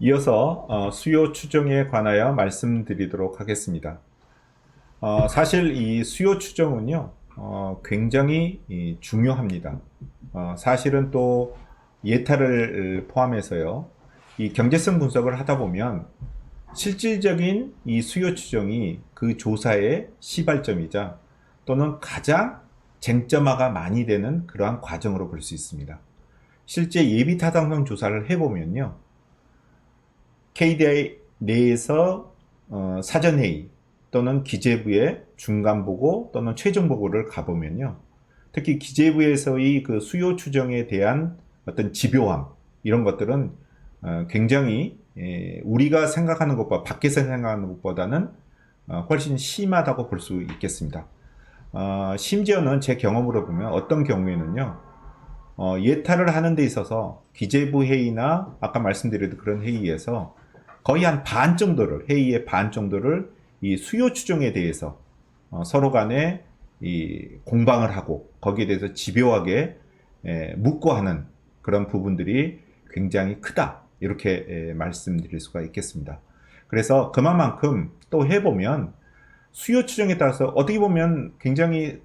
이어서 수요 추정에 관하여 말씀드리도록 하겠습니다. 사실 이 수요 추정은요, 굉장히 중요합니다. 사실은 또 예타를 포함해서요, 이 경제성 분석을 하다 보면 실질적인 이 수요 추정이 그 조사의 시발점이자 또는 가장 쟁점화가 많이 되는 그러한 과정으로 볼 수 있습니다. 실제 예비 타당성 조사를 해보면요, KDI 내에서 사전회의 또는 기재부의 중간보고 또는 최종보고를 가보면요, 특히 기재부에서의 그 수요 추정에 대한 어떤 집요함, 이런 것들은 굉장히 우리가 생각하는 것보다, 밖에서 생각하는 것보다는 훨씬 심하다고 볼 수 있겠습니다. 심지어는 제 경험으로 보면 어떤 경우에는요, 예타를 하는 데 있어서 기재부 회의나 아까 말씀드린 그런 회의에서 거의 한 반 정도를, 회의의 반 정도를 이 수요 추정에 대해서 서로 간에 이 공방을 하고 거기에 대해서 집요하게 묻고 하는 그런 부분들이 굉장히 크다, 이렇게 말씀드릴 수가 있겠습니다. 그래서 그만큼 또 해보면 수요 추정에 따라서 어떻게 보면 굉장히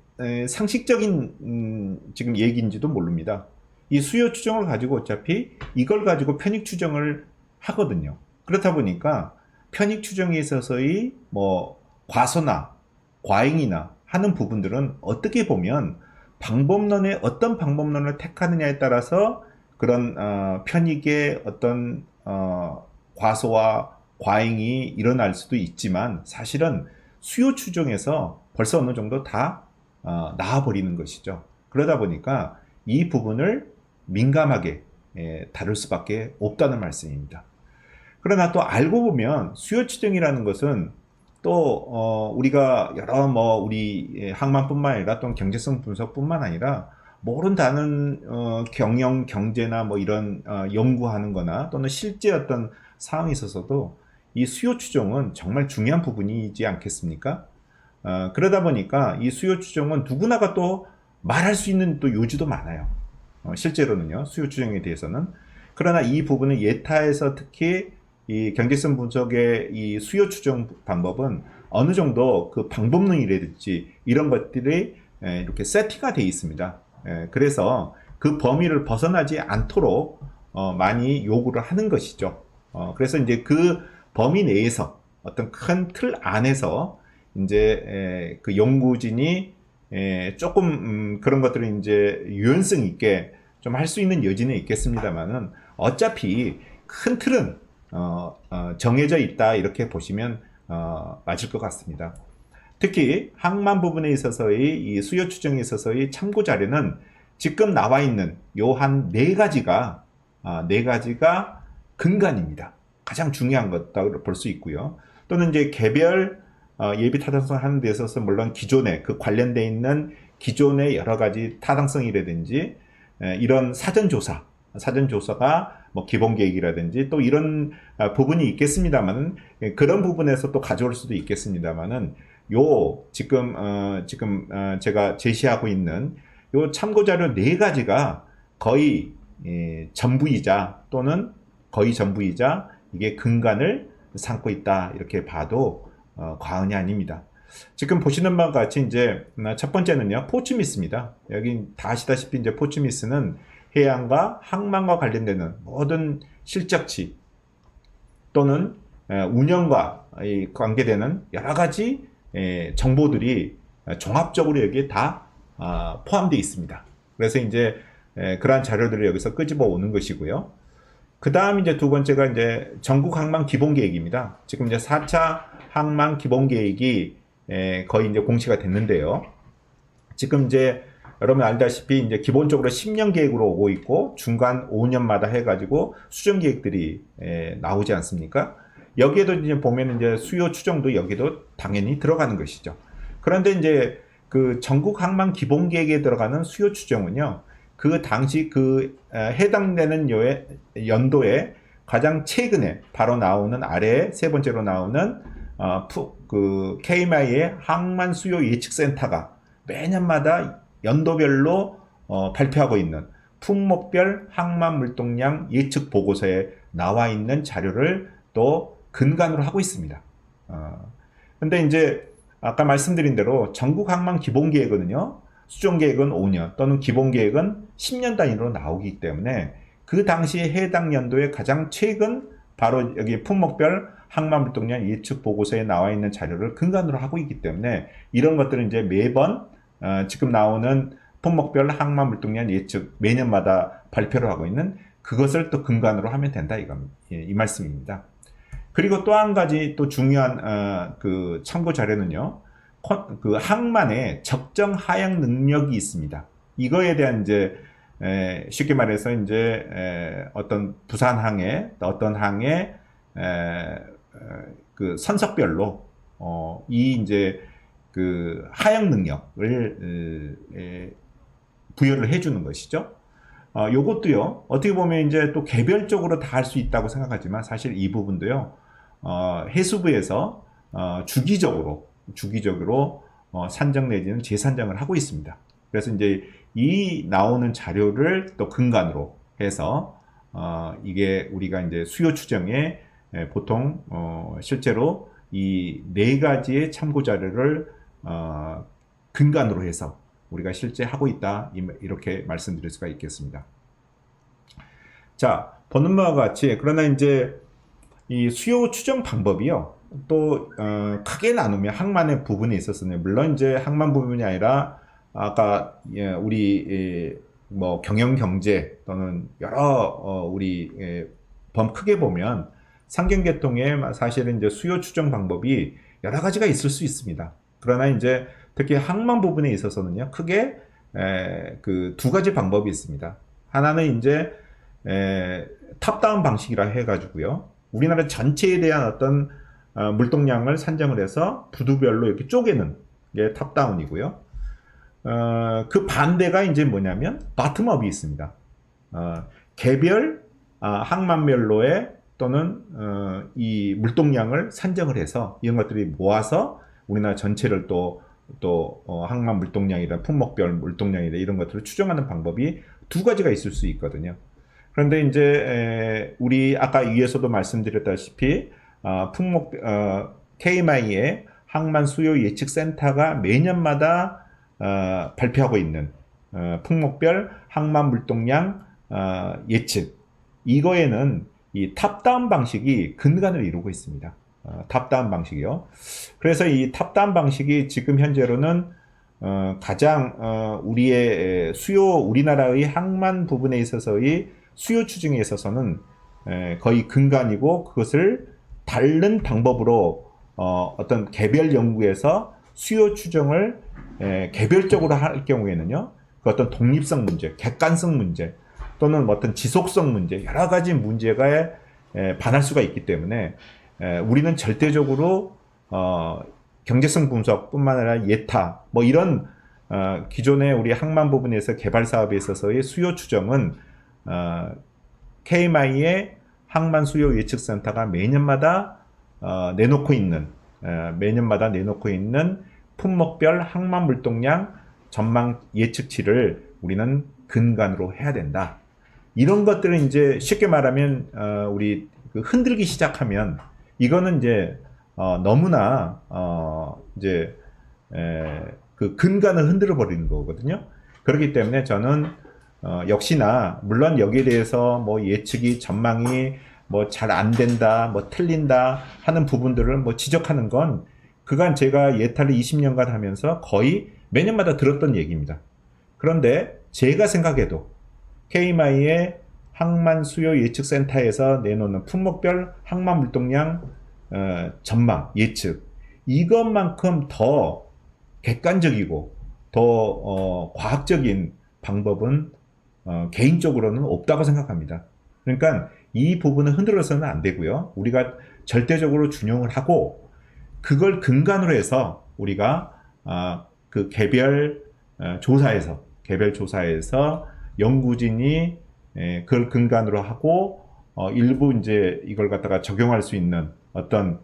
상식적인 지금 얘기인지도 모릅니다. 이 수요 추정을 가지고 어차피 이걸 가지고 편익 추정을 하거든요. 그렇다 보니까 편익 추정에 있어서의 뭐 과소나 과잉이나 하는 부분들은 어떻게 보면 방법론의 어떤 방법론을 택하느냐에 따라서 그런 편익의 어떤 과소와 과잉이 일어날 수도 있지만, 사실은 수요 추정에서 벌써 어느 정도 다 나와버리는 것이죠. 그러다 보니까 이 부분을 민감하게 다룰 수밖에 없다는 말씀입니다. 그러나 또 알고 보면 수요 추정이라는 것은 또 우리가 여러 우리 항만뿐만 아니라 또 경제성 분석뿐만 아니라 모른다는 경영, 경제나 이런 연구하는 거나 또는 실제 어떤 상황에 있어서도 이 수요 추정은 정말 중요한 부분이지 않겠습니까? 그러다 보니까 이 수요 추정은 누구나가 또 말할 수 있는 또 요지도 많아요. 실제로는요, 수요 추정에 대해서는. 그러나 이 부분은 예타에서 특히 이 경제성 분석의 이 수요 추정 방법은 어느 정도 그 방법론이라든지 이런 것들이 이렇게 세팅가 되어 있습니다. 그래서 그 범위를 벗어나지 않도록 많이 요구를 하는 것이죠. 그래서 이제 그 범위 내에서 어떤 큰 틀 안에서 이제 그 연구진이 조금 그런 것들을 이제 유연성 있게 좀 할 수 있는 여지는 있겠습니다만은, 어차피 큰 틀은 정해져 있다, 이렇게 보시면 맞을 것 같습니다. 특히 항만 부분에 있어서의 이 수요 추정에 있어서의 참고 자료는 지금 나와 있는 요 한 네 가지가 근간입니다. 가장 중요한 것다고 볼 수 있고요. 또는 이제 개별 예비 타당성 하는 데 있어서 물론 기존에 그 관련돼 있는 기존의 여러 가지 타당성이라든지 이런 사전조사가 뭐 기본계획이라든지 또 이런 부분이 있겠습니다만은, 그런 부분에서 또 가져올 수도 있겠습니다만은, 요 지금 제가 제시하고 있는 요 참고자료 네 가지가 거의 전부이자 또는 거의 전부이자 이게 근간을 삼고 있다, 이렇게 봐도 과언이 아닙니다. 지금 보시는 바와 같이 이제 첫 번째는요, 포츠미스입니다. 여기 다 아시다시피 이제 포츠미스는 해양과 항만과 관련되는 모든 실적치 또는 운영과 관계되는 여러 가지 정보들이 종합적으로 여기에 다 포함되어 있습니다. 그래서 이제 그러한 자료들을 여기서 끄집어 오는 것이고요. 그 다음 이제 두 번째가 이제 전국 항만 기본 계획입니다. 지금 이제 4차 항만 기본 계획이 거의 이제 공시가 됐는데요. 지금 이제 여러분 알다시피 이제 기본적으로 10년 계획으로 오고 있고 중간 5년마다 해가지고 수정 계획들이 나오지 않습니까? 여기에도 이제 보면 이제 수요 추정도 여기도 당연히 들어가는 것이죠. 그런데 이제 그 전국 항만 기본 계획에 들어가는 수요 추정은요, 그 당시 그 해당되는 연도에 가장 최근에 바로 나오는 아래에 세 번째로 나오는 그 KMI의 항만 수요 예측센터가 매년마다 연도별로 발표하고 있는 품목별 항만 물동량 예측 보고서에 나와 있는 자료를 또 근간으로 하고 있습니다. 근데 이제 아까 말씀드린 대로 전국 항만 기본 계획은요, 수정 계획은 5년 또는 기본 계획은 10년 단위로 나오기 때문에 그 당시에 해당 연도에 가장 최근 바로 여기 품목별 항만 물동량 예측 보고서에 나와 있는 자료를 근간으로 하고 있기 때문에 이런 것들은 이제 매번 지금 나오는 품목별 항만 물동량 예측 매년마다 발표를 하고 있는 그것을 또 근간으로 하면 된다 이 말씀입니다. 그리고 또 한 가지 또 중요한 그 참고 자료는요, 그 항만에 적정 하향 능력이 있습니다. 이거에 대한 이제 쉽게 말해서 이제 어떤 부산항에 어떤 항에 그 선석별로 이 이제 그 하향 능력을 부여를 해주는 것이죠. 요것도요, 어떻게 보면 이제 또 개별적으로 다 할 수 있다고 생각하지만 사실 이 부분도요, 해수부에서 주기적으로 산정 내지는 재산정을 하고 있습니다. 그래서 이제 이 나오는 자료를 또 근간으로 해서 이게 우리가 이제 수요 추정에 보통 실제로 이 네 가지의 참고 자료를 근간으로 해서 우리가 실제 하고 있다 이렇게 말씀드릴 수가 있겠습니다. 자, 보는 바와 같이 그러나 이제 이 수요 추정 방법이요, 또 크게 나누면 항만의 부분에 있어서는 물론 이제 항만 부분이 아니라 아까 우리 뭐 경영 경제 또는 여러 우리 범 크게 보면 상경계통에 사실은 이제 수요 추정 방법이 여러 가지가 있을 수 있습니다. 그러나 이제 특히 항만 부분에 있어서는요, 크게 그 두 가지 방법이 있습니다. 하나는 이제 탑다운 방식이라 해가지고요, 우리나라 전체에 대한 어떤 물동량을 산정을 해서 부두별로 이렇게 쪼개는 게 탑다운이고요. 그 반대가 이제 뭐냐면 바텀업이 있습니다. 개별 항만별로의 또는 이 물동량을 산정을 해서 이런 것들이 모아서 우리나라 전체를 또 항만 물동량이나 품목별 물동량이나 이런 것들을 추정하는 방법이 두 가지가 있을 수 있거든요. 그런데 이제 우리 아까 위에서도 말씀드렸다시피 KMI의 항만 수요 예측 센터가 매년마다 발표하고 있는 품목별 항만 물동량 예측, 이거에는 이 탑다운 방식이 근간을 이루고 있습니다. 탑다운 방식이요. 그래서 이 탑다운 방식이 지금 현재로는 가장 우리의 우리나라의 항만 부분에 있어서의 수요 추정에 있어서는 거의 근간이고, 그것을 다른 방법으로 어떤 개별 연구에서 수요 추정을 개별적으로 할 경우에는요, 그 어떤 독립성 문제, 객관성 문제 또는 어떤 지속성 문제, 여러 가지 문제가 반할 수가 있기 때문에 우리는 절대적으로 경제성 분석뿐만 아니라 예타 뭐 이런 기존의 우리 항만 부분에서 개발 사업에 있어서의 수요 추정은 KMI의 항만 수요 예측 센터가 매년마다 내놓고 있는 품목별 항만 물동량 전망 예측치를 우리는 근간으로 해야 된다. 이런 것들은 이제 쉽게 말하면 우리 그 흔들기 시작하면 이거는 이제 너무나 이제 그 근간을 흔들어 버리는 거거든요. 그렇기 때문에 저는 역시나 물론 여기에 대해서 뭐 예측이 전망이 뭐 잘 안 된다, 뭐 틀린다 하는 부분들을 뭐 지적하는 건 그간 제가 예탈을 20년간 하면서 거의 매년마다 들었던 얘기입니다. 그런데 제가 생각해도 KMI의 항만 수요 예측 센터에서 내놓는 품목별 항만 물동량 전망 예측, 이것만큼 더 객관적이고 더 과학적인 방법은 개인적으로는 없다고 생각합니다. 그러니까 이 부분은 흔들어서는 안 되고요. 우리가 절대적으로 준용을 하고 그걸 근간으로 해서 우리가 그 개별 조사에서 연구진이 그걸 근간으로 하고 일부 이제 이걸 갖다가 적용할 수 있는 어떤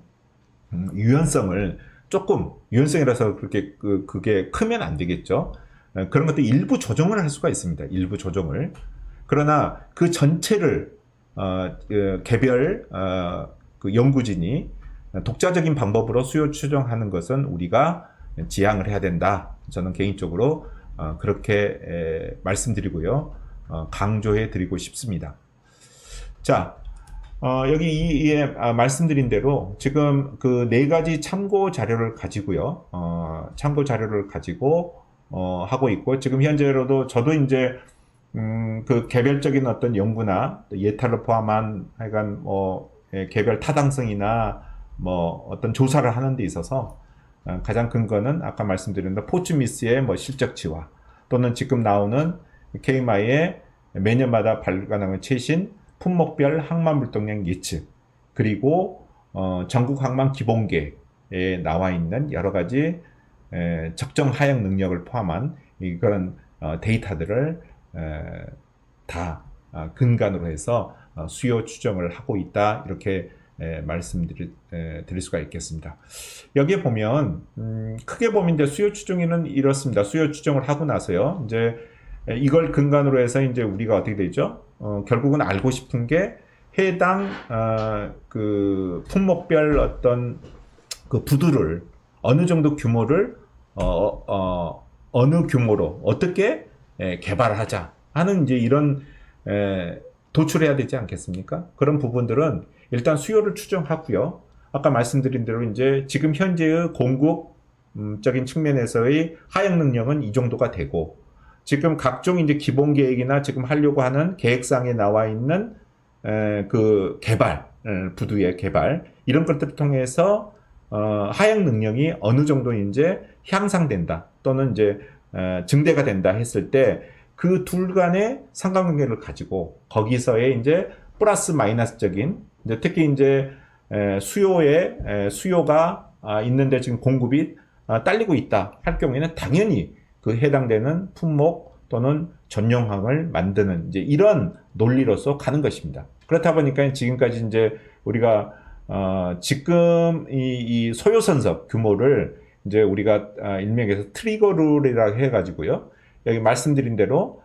유연성을 조금, 유연성이라서 그렇게 그게 크면 안 되겠죠. 그런 것들 일부 조정을 할 수가 있습니다. 일부 조정을. 그러나 그 전체를 개별 그 연구진이 독자적인 방법으로 수요 추정하는 것은 우리가 지양을 해야 된다. 저는 개인적으로 그렇게 말씀드리고요. 강조해 드리고 싶습니다. 자, 여기 말씀드린 대로 지금 그 네 가지 참고 자료를 가지고요. 참고 자료를 가지고 하고 있고, 지금 현재로도 저도 이제 그 개별적인 어떤 연구나 예타를 포함한 하여간 개별 타당성이나 어떤 조사를 하는 데 있어서 가장 근거는 아까 말씀드린 포츠미스의 실적치와 또는 지금 나오는 KMI의 매년마다 발간하는 최신 품목별 항만 물동량 예측, 그리고 전국 항만 기본계에 나와 있는 여러 가지 적정 하역 능력을 포함한 그런 데이터들을 다 근간으로 해서 수요 추정을 하고 있다, 이렇게 말씀드릴 수가 있겠습니다. 여기에 보면 크게 보면 이제 수요 추정에는 이렇습니다. 수요 추정을 하고 나서요, 이제 이걸 근간으로 해서 이제 우리가 어떻게 되죠? 결국은 알고 싶은 게 해당 그 품목별 어떤 그 부두를 어느 정도 규모를 어느 규모로 어떻게 개발하자 하는 이제 이런 도출해야 되지 않겠습니까? 그런 부분들은 일단 수요를 추정하고요. 아까 말씀드린 대로 이제 지금 현재의 공급적인 측면에서의 하역 능력은 이 정도가 되고, 지금 각종 이제 기본 계획이나 지금 하려고 하는 계획상에 나와 있는 그 개발, 부두의 개발, 이런 것들을 통해서 하역 능력이 어느 정도 이제 향상된다 또는 이제 증대가 된다 했을 때 그 둘 간의 상관관계를 가지고 거기서의 이제 플러스 마이너스적인, 이제 특히 이제 수요가 있는데 지금 공급이 딸리고 있다 할 경우에는 당연히 그 해당되는 품목 또는 전용항을 만드는 이제 이런 논리로서 가는 것입니다. 그렇다 보니까 지금까지 이제 우리가 지금 이 소요선석 규모를 이제 우리가 일명에서 트리거룰이라고 해가지고요. 여기 말씀드린 대로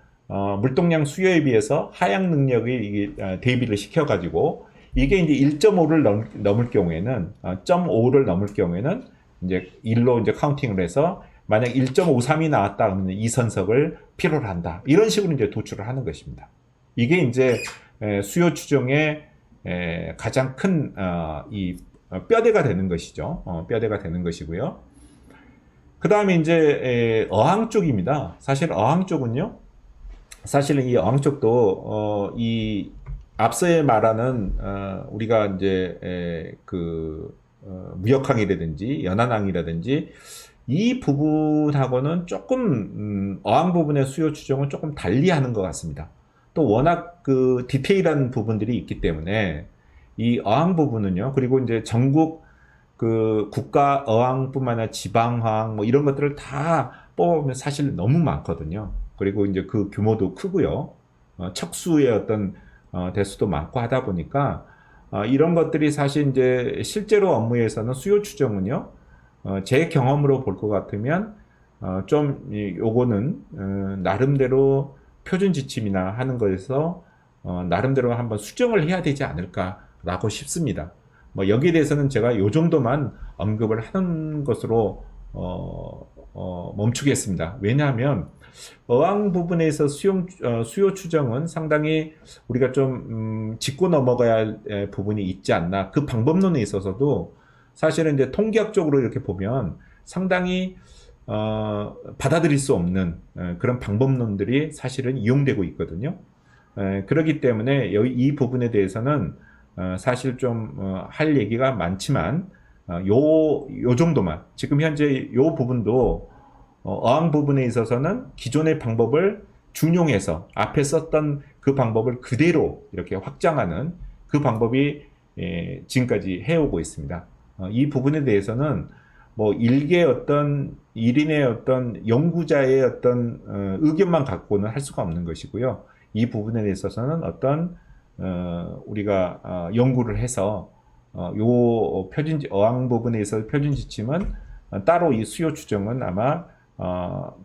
물동량 수요에 비해서 하향 능력이 대비를 시켜가지고 이게 이제 1.5를 넘을 경우에는 0.5를 넘을 경우에는 이제 1로 이제 카운팅을 해서 만약 1.53이 나왔다 그러면 이 선석을 필요로 한다. 이런 식으로 이제 도출을 하는 것입니다. 이게 이제 수요 추정의 가장 큰 이 뼈대가 되는 것이죠. 뼈대가 되는 것이고요. 그 다음에 이제 어항 쪽입니다. 사실 어항 쪽은요, 사실은 이 어항 쪽도 이 앞서에 말하는 우리가 이제 그 무역항이라든지 연안항이라든지 이 부분하고는 조금 어항 부분의 수요 추정은 조금 달리 하는 것 같습니다. 또 워낙 그 디테일한 부분들이 있기 때문에 이 어항 부분은요, 그리고 이제 전국 그 국가 어항뿐만 아니라 지방항 이런 것들을 다 뽑으면 사실 너무 많거든요. 그리고 이제 그 규모도 크고요. 척수의 어떤 대수도 많고 하다 보니까 이런 것들이 사실 이제 실제로 업무에서는 수요 추정은요, 제 경험으로 볼 것 같으면 좀 요거는 나름대로 표준 지침이나 하는 거에서 나름대로 한번 수정을 해야 되지 않을까라고 싶습니다. 여기에 대해서는 제가 요 정도만 언급을 하는 것으로 멈추겠습니다. 왜냐하면 어항 부분에서 수요 추정은 상당히 우리가 좀 짚고 넘어가야 할 부분이 있지 않나. 그 방법론에 있어서도 사실은 이제 통계학적으로 이렇게 보면 상당히 받아들일 수 없는 그런 방법론들이 사실은 이용되고 있거든요. 그렇기 때문에 이 부분에 대해서는 사실 좀 할 얘기가 많지만 요 정도만, 지금 현재 요 부분도 어항 부분에 있어서는 기존의 방법을 준용해서 앞에 썼던 그 방법을 그대로 이렇게 확장하는 그 방법이 지금까지 해오고 있습니다. 이 부분에 대해서는 일개 어떤 일인의 어떤 연구자의 어떤 의견만 갖고는 할 수가 없는 것이고요. 이 부분에 있어서는 어떤 우리가 연구를 해서 요 어항 부분에 있어서 표준 지침은 따로 이 수요 추정은 아마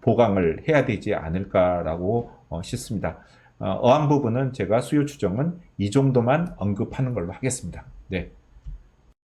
보강을 해야 되지 않을까라고 싶습니다. 어한 부분은 제가 수요 추정은 이 정도만 언급하는 걸로 하겠습니다. 네.